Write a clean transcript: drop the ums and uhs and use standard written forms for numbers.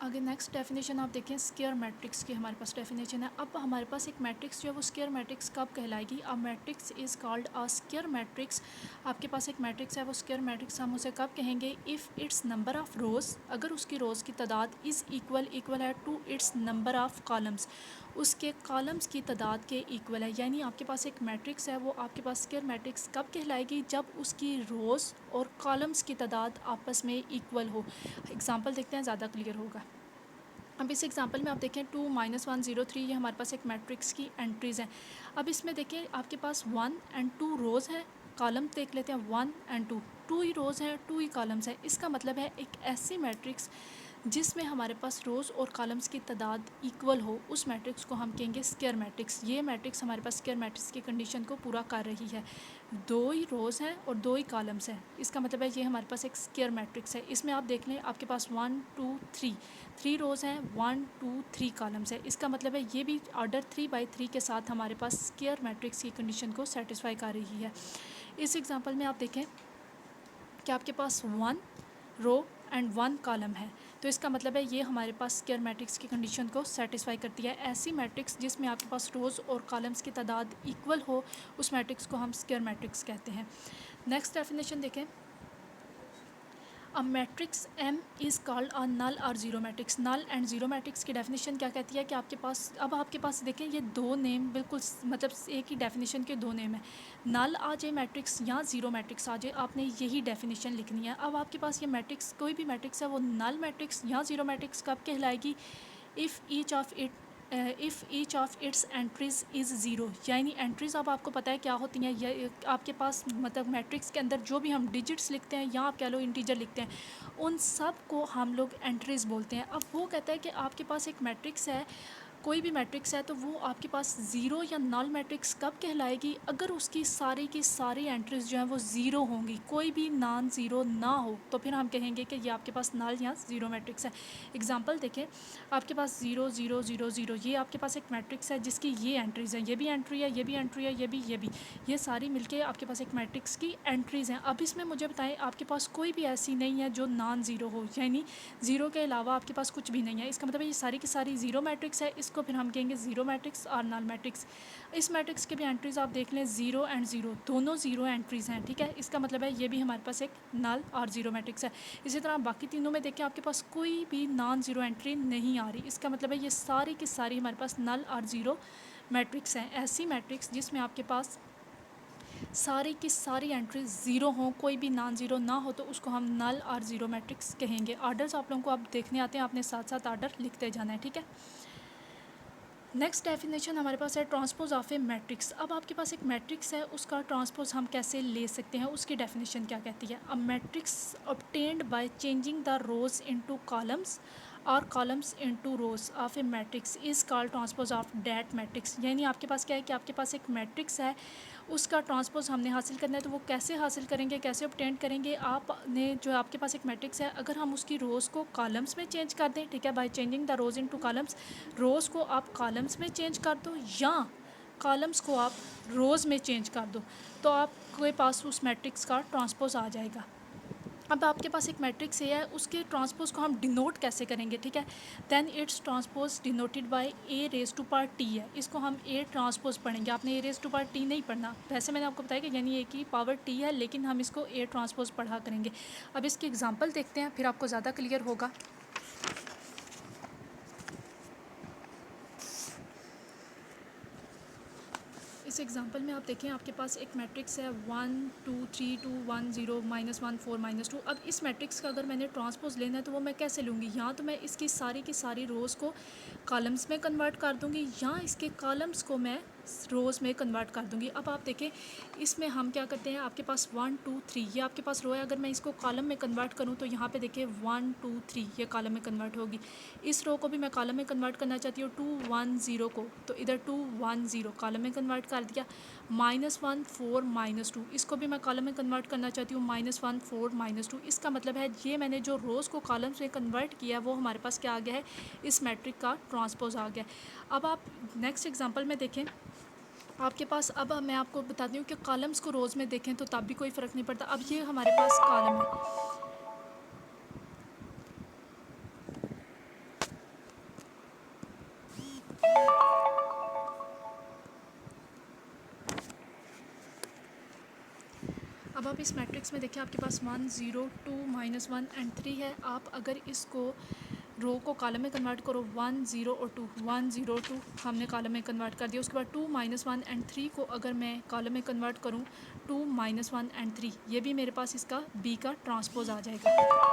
आगे next definition आप देखें स्क्वायर मैट्रिक्स की हमारे पास डेफिनेशन है। अब हमारे पास एक मैट्रिक्स जो है वो स्क्वायर मैट्रिक्स कब कहलाएगी? A matrix is called a square matrix. आपके पास एक मैट्रिक्स है वो स्क्वायर मैट्रिक्स हम उसे कब कहेंगे? If its number of rows, अगर उसकी रोज़ की तादाद इज़ इक्वल है to its number of columns, उसके कॉलम्स की तादाद के इक्वल है। यानी आपके पास एक मैट्रिक्स है वो आपके पास स्क्वायर मैट्रिक्स कब कहलाएगी? जब उसकी रोज़ और कॉलम्स की तादाद आपस में इक्वल हो। एग्जांपल देखते हैं, ज़्यादा क्लियर होगा। अब इस एग्जांपल में आप देखें 2 -1 0 3, ये हमारे पास एक मैट्रिक्स की एंट्रीज़ हैं। अब इसमें देखें आपके पास 1 एंड 2 रोज़ हैं, कॉलम देख लेते हैं 1 एंड 2, 2 ही रोज़ हैं 2 ही कॉलम्स हैं। इसका मतलब है एक ऐसी मैट्रिक्स जिसमें हमारे पास रोज़ और कॉलम्स की तादाद इक्वल हो, उस मैट्रिक्स को हम कहेंगे स्क्वायर मैट्रिक्स। ये मैट्रिक्स हमारे पास स्क्वायर मैट्रिक्स की कंडीशन को पूरा कर रही है। 2 ही रोज़ हैं और 2 ही कॉलम्स हैं, इसका मतलब है ये हमारे पास एक स्क्वायर मैट्रिक्स है। इसमें आप देख लें आपके पास 1 2 3, 3 रोज़ हैं, 1 2 3 कॉलम्स है। इसका मतलब है ये भी ऑर्डर 3/3 के साथ हमारे पास स्क्वायर मैट्रिक्स की कंडीशन को सेटिस्फाई कर रही है। इस एग्जांपल में आप देखें कि आपके पास 1 रो एंड 1 कॉलम है, तो इसका मतलब है ये हमारे पास स्क्वायर मैट्रिक्स की कंडीशन को सेटिस्फाई करती है। ऐसी मैट्रिक्स जिसमें आपके पास रोज़ और कॉलम्स की तादाद इक्वल हो, उस मैट्रिक्स को हम स्क्वायर मैट्रिक्स कहते हैं। नेक्स्ट डेफिनेशन देखें, a matrix M is called a null और zero matrix. Null and zero matrix की डेफिनेशन क्या कहती है कि आपके पास, अब आपके पास देखें ये दो नेम बिल्कुल मतलब एक ही डेफिनेशन के दो नेम है। नल आ जाए मैट्रिक्स या ज़ीरो मैट्रिक्स आ जाए, आपने यही डेफिनेशन लिखनी है। अब आपके पास ये मैट्रिक्स कोई भी मैट्रिक्स है वो नल मैट्रिक्स या ज़ीरो मैट्रिक्स कब कहलाएगी? If each of its entries is zero. यानी एंट्रीज़ अब आपको पता है क्या होती हैं, ये आपके पास मतलब मैट्रिक्स के अंदर जो भी हम डिजिट्स लिखते हैं या आप कह लो इंटीजर लिखते हैं, उन सब को हम लोग एंट्रीज़ बोलते हैं। अब वो कहता है कि आपके पास एक मैट्रिक्स है, कोई भी मैट्रिक्स है, तो वो आपके पास ज़ीरो या नल मैट्रिक्स कब कहलाएगी? अगर उसकी सारी की सारी एंट्रीज़ जो हैं वो ज़ीरो होंगी, कोई भी नॉन ज़ीरो ना हो, तो फिर हम कहेंगे कि ये आपके पास नल या ज़ीरो मैट्रिक्स है। एग्जांपल देखें, आपके पास 0 0 0 0, ये आपके पास एक मैट्रिक्स है जिसकी ये एंट्रीज़ हैं, ये भी एंट्री है, ये भी एंट्री है, ये भी, ये सारी मिलके आपके पास एक मैट्रिक्स की एंट्रीज़ हैं। अब इसमें मुझे बताएं आपके पास कोई भी ऐसी नहीं है जो नॉन ज़ीरो हो, यानी ज़ीरो के अलावा आपके पास कुछ भी नहीं है। इसका मतलब है ये सारी की सारी ज़ीरो मैट्रिक्स है, इसको फिर हम कहेंगे ज़ीरो मैट्रिक्स और नल मैट्रिक्स। इस मैट्रिक्स के भी एंट्रीज़ आप देख लें, ज़ीरो एंड ज़ीरो दोनों ज़ीरो एंट्रीज़ हैं, ठीक है। इसका मतलब है ये भी हमारे पास एक नल और ज़ीरो मैट्रिक्स है। इसी तरह बाकी तीनों में देखें आपके पास कोई भी नॉन ज़ीरो एंट्री नहीं आ रही, इसका मतलब है ये सारी की सारी हमारे पास नल और ज़ीरो मैट्रिक्स हैं। ऐसी मैट्रिक्स जिसमें आपके पास सारी की सारी एंट्री ज़ीरो हों, कोई भी नॉन ज़ीरो ना हो, तो उसको हम नल और ज़ीरो मैट्रिक्स कहेंगे। ऑर्डर्स आप लोगों को अब देखने आते हैं, आपने साथ साथ ऑर्डर लिखते जाना है, ठीक है। नेक्स्ट डेफिनेशन हमारे पास है ट्रांसपोज ऑफ ए मैट्रिक्स। अब आपके पास एक मैट्रिक्स है, उसका ट्रांसपोज हम कैसे ले सकते हैं, उसकी डेफिनेशन क्या कहती है? A matrix obtained by changing the rows into columns और columns into rows of a matrix is called transpose of that matrix. यानी आपके पास क्या है कि आपके पास एक मैट्रिक्स है, उसका ट्रांसपोज हमने हासिल करना है, तो वो कैसे हासिल करेंगे, कैसे ऑब्टेन करेंगे? आपने जो आपके पास एक मैट्रिक्स है, अगर हम उसकी रोज़ को कॉलम्स में चेंज कर दें, ठीक है, by changing the rows into columns, rows को आप कॉलम्स में चेंज कर दो या कॉलम्स को आप रोज़ में चेंज कर दो, तो आपके पास उस मैट्रिक्स का ट्रांसपोज आ जाएगा। अब आपके पास एक मैट्रिक्स ए है, उसके ट्रांसपोज को हम डिनोट कैसे करेंगे, ठीक है। Then its transpose denoted by A raise to power T है, इसको हम ए ट्रांसपोज पढ़ेंगे, आपने A raise to power T नहीं पढ़ना। वैसे मैंने आपको बताया कि यानी ए की पावर टी है, लेकिन हम इसको ए ट्रांसपोज पढ़ा करेंगे। अब इसकी एग्जाम्पल देखते हैं, फिर आपको ज़्यादा क्लियर होगा। इस एग्जांपल में आप देखें आपके पास एक मैट्रिक्स है 1 2 3 2 1 0 -1 4 -2। अब इस मैट्रिक्स का अगर मैंने ट्रांसपोज लेना है तो वो मैं कैसे लूँगी? या तो मैं इसकी सारी की सारी रोज़ को कॉलम्स में कन्वर्ट कर दूँगी या इसके कॉलम्स को मैं रोज़ में कन्वर्ट कर दूँगी। अब आप देखें इसमें हम क्या करते हैं, आपके पास 1 2 3 ये आपके पास रो है, अगर मैं इसको कॉलम में कन्वर्ट करूँ तो यहाँ पे देखिए 1 2 3 ये कॉलम में कन्वर्ट होगी। इस रो को भी मैं कॉलम में कन्वर्ट करना चाहती हूँ 2 1 0 को, तो इधर 2 1 0 कॉलम में कन्वर्ट कर दिया। -1 4 -2 इसको भी मैं कॉलम में कन्वर्ट करना चाहती हूँ -1 4 -2। इसका मतलब है ये मैंने जो रोज़ को कॉलम्स में कन्वर्ट किया वो हमारे पास क्या आ गया है, इस मैट्रिक का ट्रांसपोज आ गया। अब आप नेक्स्ट एग्जांपल में देखें आपके पास, अब मैं आपको बताती हूँ कि कॉलम्स को रोज़ में देखें तो तब भी कोई फ़र्क नहीं पड़ता। अब ये हमारे पास कॉलम है, अब आप इस मैट्रिक्स में देखिए आपके पास 1 0 2 -1 एंड 3 है। आप अगर इसको रो को कॉलम में कन्वर्ट करो 1 0 और 2 1 0 2 हमने कॉलम में कन्वर्ट कर दिया। उसके बाद 2 -1 एंड 3 को अगर मैं कॉलम में कन्वर्ट करूँ 2 -1 एंड 3, ये भी मेरे पास इसका बी का ट्रांसपोज आ जाएगा।